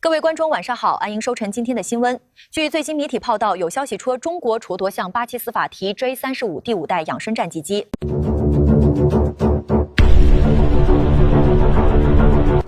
各位观众晚上好，欢迎收看今天的新闻。据最新媒体报道，有消息称中国褫夺向巴基斯坦提 J-35第5代养生战机机。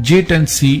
J-10C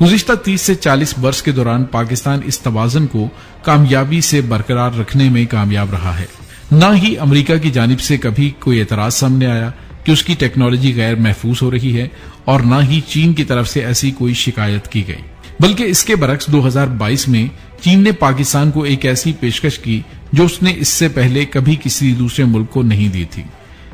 گزشتہ 30 سے 40 برس کے دوران پاکستان اس توازن کو کامیابی سے برقرار رکھنے میں کامیاب رہا ہے۔ نہ ہی امریکہ کی جانب سے کبھی کوئی اعتراض سامنے آیا کہ اس کی ٹیکنالوجی غیر محفوظ ہو رہی ہے، اور نہ ہی چین کی طرف سے ایسی کوئی شکایت کی گئی، بلکہ اس کے برعکس 2022 میں چین نے پاکستان کو ایک ایسی پیشکش کی جو اس نے اس سے پہلے کبھی کسی دوسرے ملک کو نہیں دی تھی۔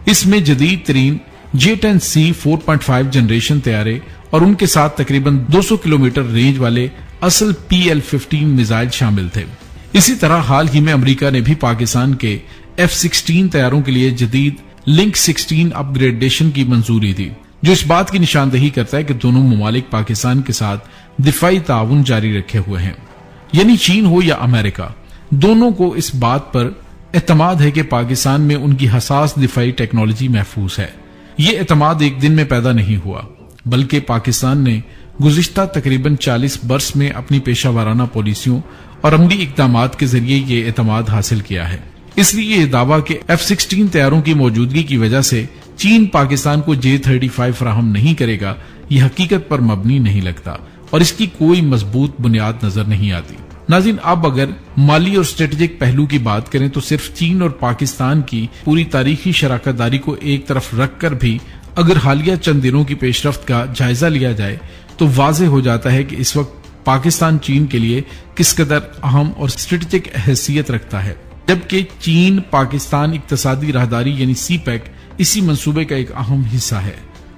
اس میں جدید ترین J-10C 4.5 جنریشن طیارے اور ان کے ساتھ تقریباً 200 کلومیٹر رینج والے اصل PL-15 میزائل شامل تھے۔ اسی طرح حال ہی میں امریکہ نے بھی پاکستان کے F-16 طیاروں کے لیے جدید لنک 16 اپ گریڈیشن کی منظوری دی، جو اس بات کی نشاندہی کرتا ہے کہ دونوں ممالک پاکستان کے ساتھ دفاعی تعاون جاری رکھے ہوئے ہیں۔ یعنی چین ہو یا امریکہ، دونوں کو اس بات پر اعتماد ہے کہ پاکستان میں ان کی حساس دفاعی ٹیکنالوجی محفوظ ہے۔ یہ اعتماد ایک دن میں پیدا نہیں ہوا، بلکہ پاکستان نے گزشتہ تقریباً 40 برس میں اپنی پیشہ ورانہ پالیسیوں اور عملی اقدامات کے ذریعے یہ اعتماد حاصل کیا ہے۔ اس لیے یہ دعویٰ کہ F-16 طیاروں کی موجودگی کی وجہ سے چین پاکستان کو J-35 فراہم نہیں کرے گا، یہ حقیقت پر مبنی نہیں لگتا اور اس کی کوئی مضبوط بنیاد نظر نہیں آتی۔ ناظرین، اب اگر مالی اور اسٹریٹجک پہلو کی بات کریں تو صرف چین اور پاکستان کی پوری تاریخی شراکت داری کو ایک طرف رکھ کر بھی اگر حالیہ چند دنوں کی پیش رفت کا جائزہ لیا جائے تو واضح ہو جاتا ہے کہ اس وقت پاکستان چین کے لیے کس قدر اہم اور اسٹریٹجک حیثیت رکھتا ہے، جبکہ چین پاکستان اقتصادی راہداری یعنی CPEC اسی منصوبے کا ایک اہم حصہ ہے۔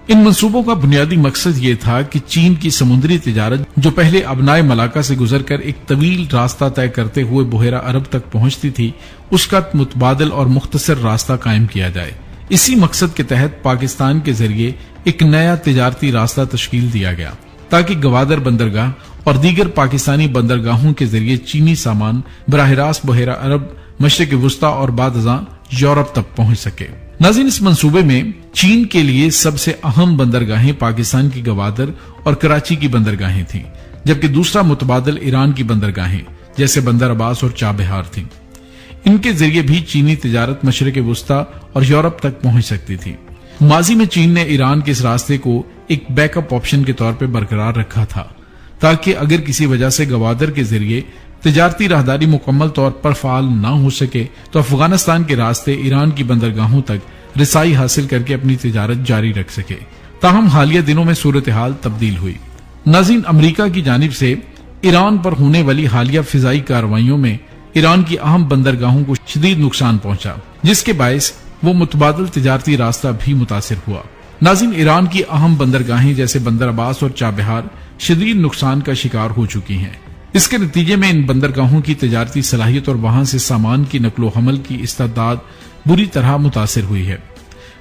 ان منصوبوں کا بنیادی مقصد یہ تھا کہ چین کی سمندری تجارت جو پہلے ابنائے ملاکا سے گزر کر ایک طویل راستہ طے کرتے ہوئے بحیرہ عرب تک پہنچتی تھی، اس کا متبادل اور مختصر راستہ قائم کیا جائے۔ اسی مقصد کے تحت پاکستان کے ذریعے ایک نیا تجارتی راستہ تشکیل دیا گیا تاکہ گوادر بندرگاہ اور دیگر پاکستانی بندرگاہوں کے ذریعے چینی سامان براہ راست بحیرہ عرب، مشرق وسطیٰ اور بعد ازاں یورپ تک پہنچ سکے۔ ناظرین، اس منصوبے میں چین کے لیے سب سے اہم بندرگاہیں پاکستان کی گوادر اور کراچی کی بندرگاہیں تھیں، جبکہ دوسرا متبادل ایران کی بندرگاہیں جیسے بندر عباس اور چابہار تھیں۔ ان کے ذریعے بھی چینی تجارت مشرق وسطیٰ اور یورپ تک پہنچ سکتی تھی۔ ماضی میں چین نے ایران کے اس راستے کو ایک بیک اپ آپشن کے طور پر برقرار رکھا تھا تاکہ اگر کسی وجہ سے گوادر کے ذریعے تجارتی راہداری مکمل طور پر فعال نہ ہو سکے تو افغانستان کے راستے ایران کی بندرگاہوں تک رسائی حاصل کر کے اپنی تجارت جاری رکھ سکے۔ تاہم حالیہ دنوں میں صورتحال تبدیل ہوئی۔ ناظرین، امریکہ کی جانب سے ایران پر ہونے والی حالیہ فضائی کارروائیوں میں ایران کی اہم بندرگاہوں کو شدید نقصان پہنچا، جس کے باعث وہ متبادل تجارتی راستہ بھی متاثر ہوا۔ ناظرین، ایران کی اہم بندرگاہیں جیسے بندر عباس اور چابہار شدید نقصان کا شکار ہو چکی ہیں۔ اس کے نتیجے میں ان بندرگاہوں کی تجارتی صلاحیت اور وہاں سے سامان کی نقل و حمل کی استعداد بری طرح متاثر ہوئی ہے۔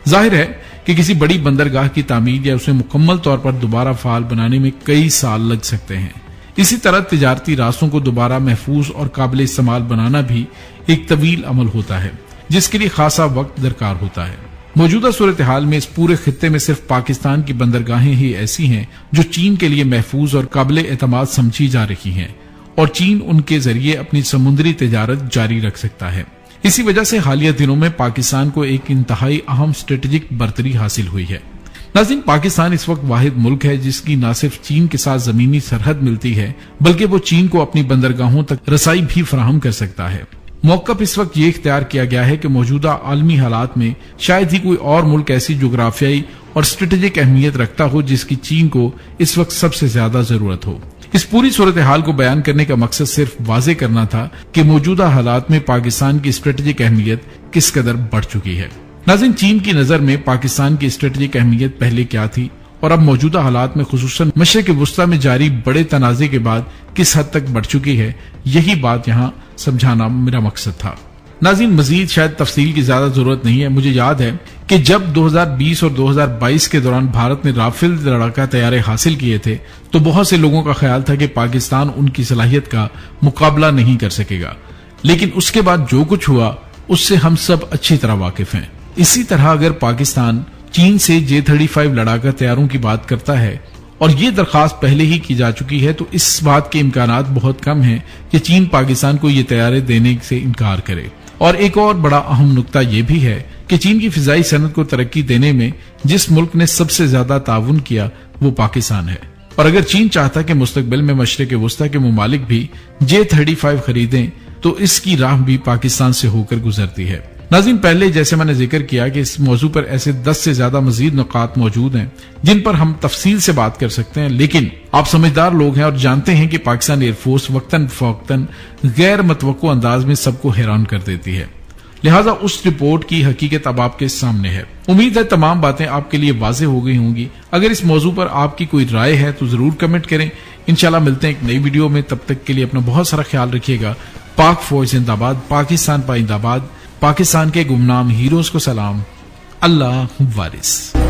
ظاہر ہے کہ کسی بڑی بندرگاہ کی تعمیر یا اسے مکمل طور پر دوبارہ فعال بنانے میں کئی سال لگ سکتے ہیں۔ اسی طرح تجارتی راستوں کو دوبارہ محفوظ اور قابل استعمال بنانا بھی ایک طویل عمل ہوتا ہے، جس کے لیے خاصا وقت درکار ہوتا ہے۔ موجودہ صورتحال میں اس پورے خطے میں صرف پاکستان کی بندرگاہیں ہی ایسی ہیں جو چین کے لیے محفوظ اور قابل اعتماد سمجھی جا رہی ہیں، اور چین ان کے ذریعے اپنی سمندری تجارت جاری رکھ سکتا ہے۔ اسی وجہ سے حالیہ دنوں میں پاکستان کو ایک انتہائی اہم اسٹریٹجک برتری حاصل ہوئی ہے۔ ناظرین، پاکستان اس وقت واحد ملک ہے جس کی نہ صرف چین کے ساتھ زمینی سرحد ملتی ہے بلکہ وہ چین کو اپنی بندرگاہوں تک رسائی بھی فراہم کر سکتا ہے۔ موقف اس وقت یہ اختیار کیا گیا ہے کہ موجودہ عالمی حالات میں شاید ہی کوئی اور ملک ایسی جغرافیائی اور اسٹریٹجک اہمیت رکھتا ہو جس کی چین کو اس وقت سب سے زیادہ ضرورت ہو۔ اس پوری صورتحال کو بیان کرنے کا مقصد صرف واضح کرنا تھا کہ موجودہ حالات میں پاکستان کی اسٹریٹجک اہمیت کس قدر بڑھ چکی ہے۔ ناظرین، چین کی نظر میں پاکستان کی اسٹریٹجک اہمیت پہلے کیا تھی اور اب موجودہ حالات میں خصوصاً مشرق وسطیٰ میں جاری بڑے تنازع کے بعد کس حد تک بڑھ چکی ہے، یہی بات یہاں سمجھانا میرا مقصد تھا۔ ناظرین، مزید شاید تفصیل کی زیادہ ضرورت نہیں ہے۔ مجھے یاد ہے کہ جب 2020 اور 2022 کے دوران بھارت نے رافیل لڑاکا طیارے حاصل کیے تھے تو بہت سے لوگوں کا خیال تھا کہ پاکستان ان کی صلاحیت کا مقابلہ نہیں کر سکے گا، لیکن اس کے بعد جو کچھ ہوا اس سے ہم سب اچھی طرح واقف ہیں۔ اسی طرح اگر پاکستان چین سے J-35 لڑاکا طیاروں کی بات کرتا ہے اور یہ درخواست پہلے ہی کی جا چکی ہے تو اس بات کے امکانات بہت کم ہیں کہ چین پاکستان کو یہ طیارے دینے سے انکار کرے۔ اور ایک اور بڑا اہم نقطہ یہ بھی ہے کہ چین کی فضائی صنعت کو ترقی دینے میں جس ملک نے سب سے زیادہ تعاون کیا وہ پاکستان ہے۔ اور اگر چین چاہتا کہ مستقبل میں مشرق وسطی کے ممالک بھی J-35 خریدیں تو اس کی راہ بھی پاکستان سے ہو کر گزرتی ہے۔ ناظرین، پہلے جیسے میں نے ذکر کیا کہ اس موضوع پر ایسے 10 سے زیادہ مزید نکات موجود ہیں جن پر ہم تفصیل سے بات کر سکتے ہیں، لیکن آپ سمجھدار لوگ ہیں اور جانتے ہیں کہ پاکستان ایئر فورس وقتاً فوقتاً غیر متوقع انداز میں سب کو حیران کر دیتی ہے، لہٰذا اس رپورٹ کی حقیقت اب آپ کے سامنے ہے۔ امید ہے تمام باتیں آپ کے لیے واضح ہو گئی ہوں گی۔ اگر اس موضوع پر آپ کی کوئی رائے ہے تو ضرور کمنٹ کریں۔ انشاءاللہ ملتے ہیں ایک نئی ویڈیو میں، تب تک کے لیے اپنا بہت سارا خیال رکھیے گا۔ پاک فوج زندہ باد، پاکستان پائندہ باد، پاکستان کے گمنام ہیروز کو سلام، اللہ وارث۔